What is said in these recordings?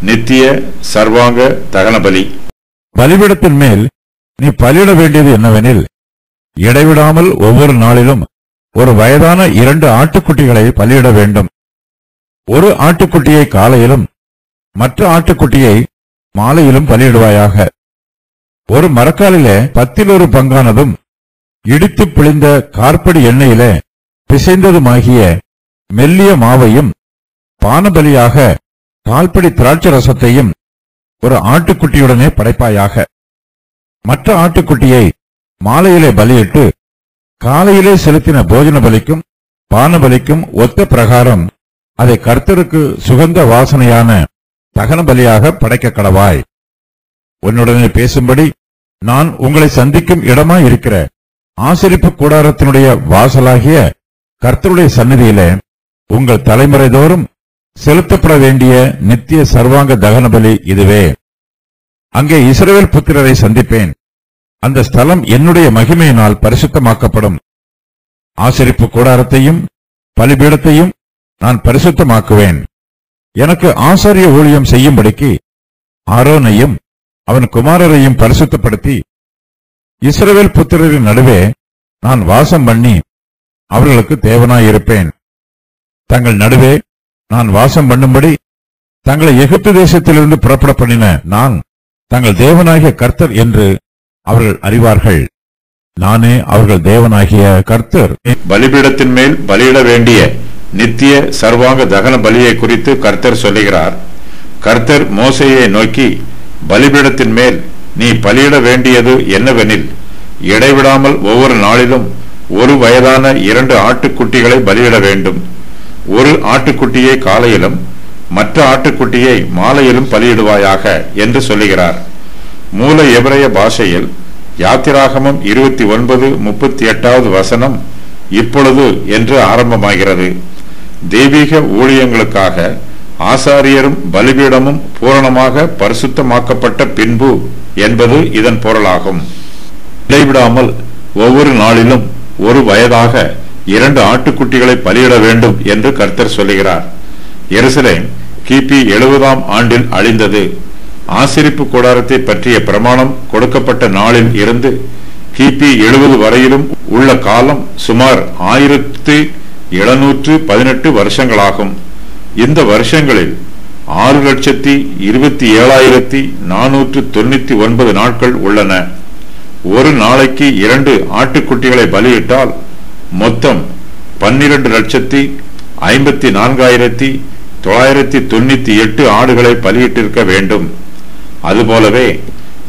நித்திய சர்வாங்க தகன பலி. பலிபீடத்தின் மேல் நீ பலியிட வேண்டியது என்னவெனில், இடைவிடாமல் ஒவ்வொரு நாளிலும் ஒரு வயதான 2 ஆட்டுக்குட்டிகளை பலியிட வேண்டும். ஒரு ஆட்டுக்குட்டியை காலையிலும் மற்ற ஆட்டுக்குட்டியை மாலையிலும் பலியிடுவாயாக. ஒரு மரக்காலிலே 10 பங்கானதும் இடித்து பிழிந்த கார்படி எண்ணெயிலே பிசைந்ததுமாகிய மெல்லிய மாவையும் பானபலியாக கால்படி திராட்சை ரசத்தையும் ஒரு ஆட்டுக்குட்டியுடனே படைப்பாயாக. மற்ற ஆட்டுக்குட்டியை மாலையிலே பலியிட்டு காலையிலே செலுத்தின போஜன பலிக்கும் பானபலிக்கும் ஒத்த பிரகாரம் அதை கர்த்தருக்கு சுகந்த வாசனையான தகன பலியாக படைக்க கடவாய். உன்னுடனே பேசும்படி நான் உங்களை சந்திக்கும் இடமாய் இருக்கிற ஆசரிப்பு கூடாரத்தினுடைய வாசலாகிய கர்த்தருடைய சந்நிதியிலே உங்கள் தலைமுறை தோறும் செலுத்தப்பட வேண்டிய நித்திய சர்வாங்க தகன பலி இதுவே. அங்கே இஸ்ரவேல் புத்திரரை சந்திப்பேன். அந்த ஸ்தலம் என்னுடைய மகிமையினால் பரிசுத்தமாக்கப்படும். ஆசரிப்பு கூடாரத்தையும் பலிபீடத்தையும் நான் பரிசுத்தமாக்குவேன். எனக்கு ஆசாரிய ஊழியம் செய்யும்படிக்கு ஆரோனையும் அவன் குமாரரையும் பரிசுத்தப்படுத்தி இஸ்ரவேல் புத்திரரின் நடுவே நான் வாசம் பண்ணி அவர்களுக்கு தேவனாயிருப்பேன். தங்கள் நடுவே நான் வாசம் பண்ணும்படி தங்களை எகிப்து தேசத்திலிருந்து புறப்பட பண்ணின நான் தங்கள் தேவனாகிய கர்த்தர் என்று அவர்கள் அறிவார்கள். நானே அவர்கள் தேவனாகிய கர்த்தர். பலிபீடத்தின் மேல் பலியிட வேண்டிய நித்திய சர்வாங்க தகன பலியை குறித்து கர்த்தர் சொல்லுகிறார். கர்த்தர் மோசேயை நோக்கி, பலிபீடத்தின் மேல் நீ பலியிட வேண்டியது என்னவெனில், இடைவிடாமல் ஒவ்வொரு நாளிலும் ஒரு வயதான 2 ஆட்டுக்குட்டிகளை பலியிட வேண்டும். ஒரு ஆட்டுக்குட்டியை காலையிலும் மற்ற ஆட்டுக்குட்டியை மாலையிலும் பலியிடுவாயாக என்று சொல்லுகிறார். மூல எபிரேய பாஷையில் யாத்திராகமம் 29:38 வசனம் இப்பொழுது என்று ஆரம்பமாகிறது. தெய்வீக ஊழியங்களுக்காக ஆசாரியரும் பலிபீடமும் பூரணமாக பரிசுத்தமாக்கப்பட்ட பின்பு என்பது இதன் பொருளாகும். இடைவிடாமல் ஒவ்வொரு நாளிலும் ஒரு வயதாக 2 ஆட்டுக்குட்டிகளை பலியிட வேண்டும் என்று கர்த்தர் சொல்லுகிறார். எருசலேம் கிபி 70ஆம் ஆண்டில் அழிந்தது. ஆசரிப்பு கூடாரத்தை பற்றிய பிரமாணம் கொடுக்கப்பட்ட நாளில் இருந்து கிபி 70 வரையிலும் உள்ள காலம் சுமார் 1718 வருஷங்களாகும். இந்த வருஷங்களில் 6,27,499 நாட்கள் உள்ளன. ஒரு நாளைக்கு 2 ஆட்டுக்குட்டிகளை பலியிட்டால் மொத்தம் 12,54,998 ஆடுகளை பலியிட்டிருக்க வேண்டும். அதுபோலவே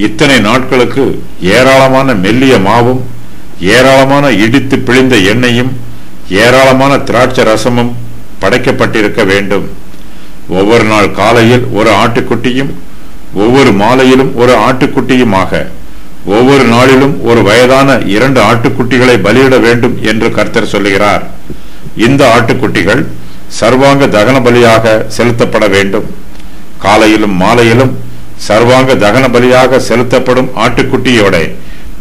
இத்தனை நாட்களுக்கு ஏராளமான மெல்லிய மாவும் ஏராளமான இடித்து பிழிந்த எண்ணெயும் ஏராளமான திராட்சை ரசமும் படைக்கப்பட்டிருக்க வேண்டும். ஒவ்வொரு நாள் காலையில் ஒரு ஆட்டுக்குட்டியும் ஒவ்வொரு மாலையிலும் ஒரு ஆட்டுக்குட்டியுமாக ஒவ்வொரு நாளிலும் ஒரு வயதான 2 ஆட்டுக்குட்டிகளை பலியிட வேண்டும் என்று கர்த்தர் சொல்லுகிறார். இந்த ஆட்டுக்குட்டிகள் சர்வாங்க தகன பலியாக செலுத்தப்பட வேண்டும். காலையிலும் மாலையிலும் சர்வாங்க தகன பலியாக செலுத்தப்படும் ஆட்டுக்குட்டியோட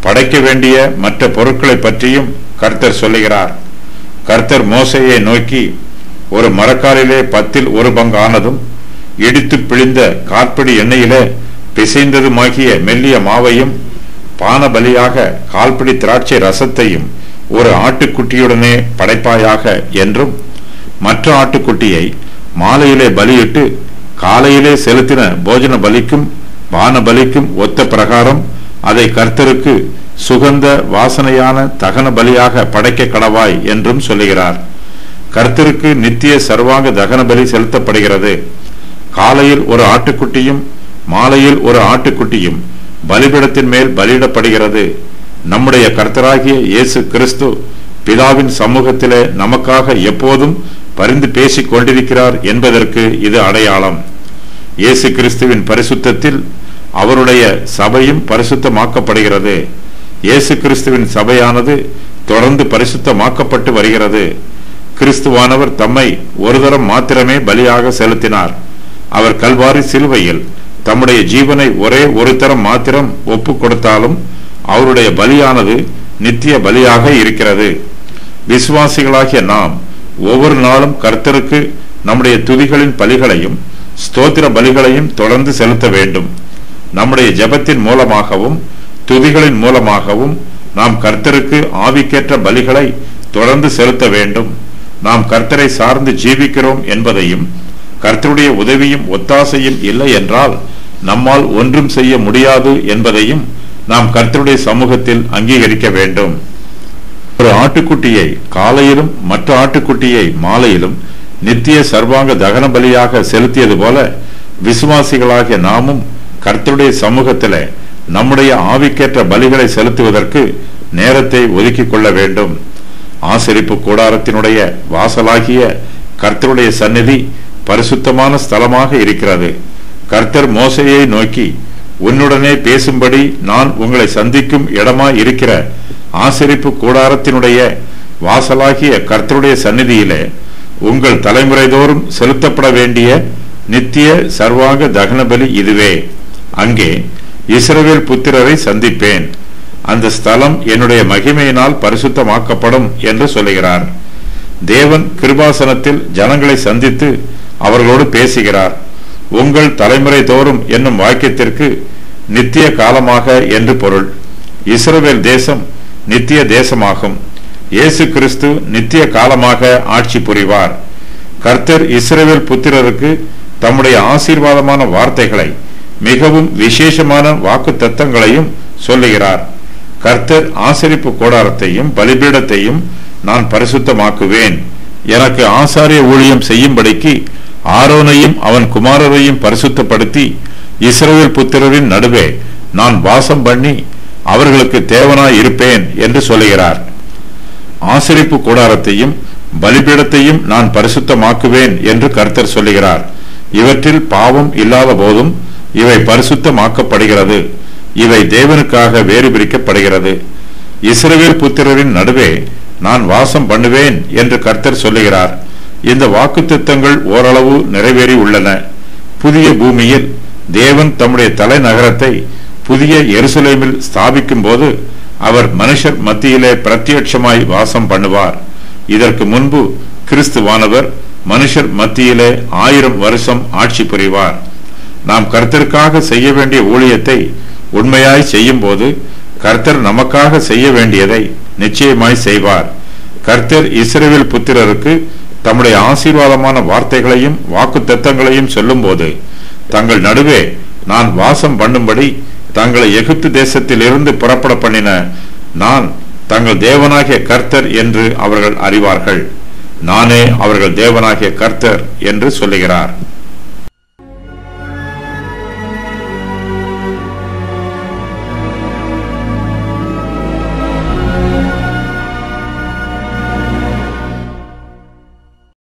படைக்க வேண்டிய மற்ற பொருட்களை பற்றியும் கர்த்தர் சொல்லுகிறார். கர்த்தர் மோசேயை நோக்கி, ஒரு மரக்காலிலே 10 பங்கானதும் இடித்து பிழிந்த கார்படி எண்ணெயிலே பிசைந்ததுமாகிய மெல்லிய மாவையும் பான பலியாக கால்படி திராட்சை ரசத்தையும் ஒரு ஆட்டுக்குட்டியுடனே படைப்பாயாக என்றும், மற்ற ஆட்டுக்குட்டியை மாலையிலே பலியிட்டு காலையிலே செலுத்தின போஜன பலிக்கும் பான பலிக்கும் ஒத்த பிரகாரம் அதை கர்த்தருக்கு சுகந்த வாசனையான தகன பலியாக படைக்க கடவாய் என்றும் சொல்லுகிறார். கர்த்தருக்கு நித்திய சர்வாங்க தகன பலி செலுத்தப்படுகிறது. காலையில் ஒரு ஆட்டுக்குட்டியும் மாலையில் ஒரு ஆட்டுக்குட்டியும் பலிபீடத்தின் மேல் பலியிடப்படுகிறது. நம்முடைய கர்த்தராகிய இயேசு கிறிஸ்து பிதாவின் சமூகத்திலே நமக்காக எப்போதும் பரிந்து பேசிக் கொண்டிருக்கிறார் என்பதற்கு இது அடையாளம். இயேசு கிறிஸ்துவின் பரிசுத்தத்தில் அவருடைய சபையும் பரிசுத்தமாக்கப்படுகிறது. இயேசு கிறிஸ்துவின் சபையானது தொடர்ந்து பரிசுத்தமாக்கப்பட்டு வருகிறது. கிறிஸ்துவானவர் தம்மை ஒரு தரம் மாத்திரமே பலியாக செலுத்தினார். அவர் கல்வாரி சிலுவையில் தம்முடைய ஜீவனை ஒரே ஒரு தரம் மாத்திரம் ஒப்பு கொடுத்தாலும் அவருடைய பலியானது நித்திய பலியாக இருக்கிறது. விசுவாசிகளாகிய நாம் ஒவ்வொரு நாளும் கர்த்தருக்கு நம்முடைய துதிகளின் பலிகளையும் ஸ்தோத்திர பலிகளையும் தொடர்ந்து செலுத்த வேண்டும். நம்முடைய ஜெபத்தின் மூலமாகவும் துதிகளின் மூலமாகவும் நாம் கர்த்தருக்கு ஆவிக்கேற்ற பலிகளை தொடர்ந்து செலுத்த வேண்டும். நாம் கர்த்தரை சார்ந்து ஜீவிக்கிறோம் என்பதையும் கர்த்தருடைய உதவியும் ஒத்தாசையும் இல்லை என்றால் நம்மால் ஒன்றும் செய்ய முடியாது என்பதையும் நாம் கர்த்தருடைய சமூகத்தில் அங்கீகரிக்க வேண்டும். ஒரு ஆட்டுக்குட்டியை காலையிலும் மற்ற ஆட்டுக்குட்டியை மாலையிலும் நித்திய சர்வாங்க தகன பலியாக செலுத்தியது போல விசுவாசிகளாகிய நாமும் கர்த்தருடைய சமூகத்திலே நம்முடைய ஆவிக்கேற்ற பலிகளை செலுத்துவதற்கு நேரத்தை ஒதுக்கிக் கொள்ள வேண்டும். ஆசரிப்பு கூடாரத்தினுடைய வாசலாகிய கர்த்தருடைய சந்நிதி பரிசுத்தமான ஸ்தலமாக இருக்கிறது. கர்த்தர் மோசேயை நோக்கி, உன்னுடனே பேசும்படி நான் உங்களை சந்திக்கும் இடமாய் இருக்கிற ஆசரிப்பு கூடாரத்தினுடைய வாசலாகிய கர்த்தருடைய சந்நிதியிலே உங்கள் தலைமுறை தோறும் செலுத்தப்பட வேண்டிய நித்திய சர்வாங்க தகன பலி இதுவே. அங்கே இஸ்ரவேல் புத்திரரை சந்திப்பேன். அந்த ஸ்தலம் என்னுடைய மகிமையினால் பரிசுத்தமாக்கப்படும் என்று சொல்லுகிறார். தேவன் கிருபாசனத்தில் ஜனங்களை சந்தித்து அவர்களோடு பேசுகிறார். உங்கள் தலைமுறை தோறும் என்னும் வாக்கியத்திற்கு நித்திய காலமாக என்று பொருள். இஸ்ரவேல் தேசம் நித்திய தேசமாகும். இயேசு கிறிஸ்து நித்திய காலமாக ஆட்சி புரிவார். கர்த்தர் இஸ்ரவேல் புத்திரருக்கு தம்முடைய ஆசீர்வாதமான வார்த்தைகளை மிகவும் விசேஷமான வாக்கு தத்தங்களையும் சொல்லுகிறார். கர்த்தர் ஆசரிப்பு கூடாரத்தையும் பலிபீடத்தையும் நான் பரிசுத்தமாக்குவேன். எனக்கு ஆசாரிய ஊழியம் செய்யும்படிக்கு ஆரோனையும் அவன் குமாரரையும் பரிசுத்தப்படுத்தி இஸ்ரவேல் புத்திரரின் நடுவே நான் வாசம் பண்ணி அவர்களுக்கு தேவனாய் இருப்பேன் என்று சொல்லுகிறார். ஆசரிப்பு கூடாரத்தையும் பலிபீடத்தையும் நான் பரிசுத்தமாக்குவேன் என்று கர்த்தர் சொல்லுகிறார். இவற்றில் பாவம் இல்லாத போதும் இவை பரிசுத்தமாக்கப்படுகிறது. இவை தேவனுக்காக வேறு பிரிக்கப்படுகிறது. இஸ்ரவேல் புத்திரரின் நடுவே நான் வாசம் பண்ணுவேன் என்று கர்த்தர் சொல்லுகிறார். இந்த வாக்குத்தத்தங்கள் ஓரளவு நிறைவேறி உள்ளன. புதிய பூமியில் தேவன் தம்முடைய தலைநகரத்தை புதிய எருசலேமில் ஸ்தாபிக்கும் போது அவர் மனுஷர் மத்தியிலே பிரத்யட்சமாய் வாசம் பண்ணுவார். இதற்கு முன்பு கிறிஸ்துவானவர் மனுஷர் மத்தியிலே 1000 வருஷம் ஆட்சி புரிவார். நாம் கர்த்தருக்காக செய்ய வேண்டிய ஊழியத்தை உண்மையாய் செய்யும் போது கர்த்தர் நமக்காக செய்ய வேண்டியதை நிச்சயமாய் செய்வார். கர்த்தர் இஸ்ரவேல் புத்திரருக்கு தம்முடைய ஆசீர்வாதமான வார்த்தைகளையும் வாக்கு தத்தங்களையும் சொல்லும் போது தங்கள் நடுவே நான் வாசம் பண்ணும்படி தங்களை எகிப்து தேசத்தில் இருந்து புறப்பட பண்ணின நான் தங்கள் தேவனாகிய கர்த்தர் என்று அவர்கள் அறிவார்கள். நானே அவர்கள் தேவனாகிய கர்த்தர் என்று சொல்லுகிறார்.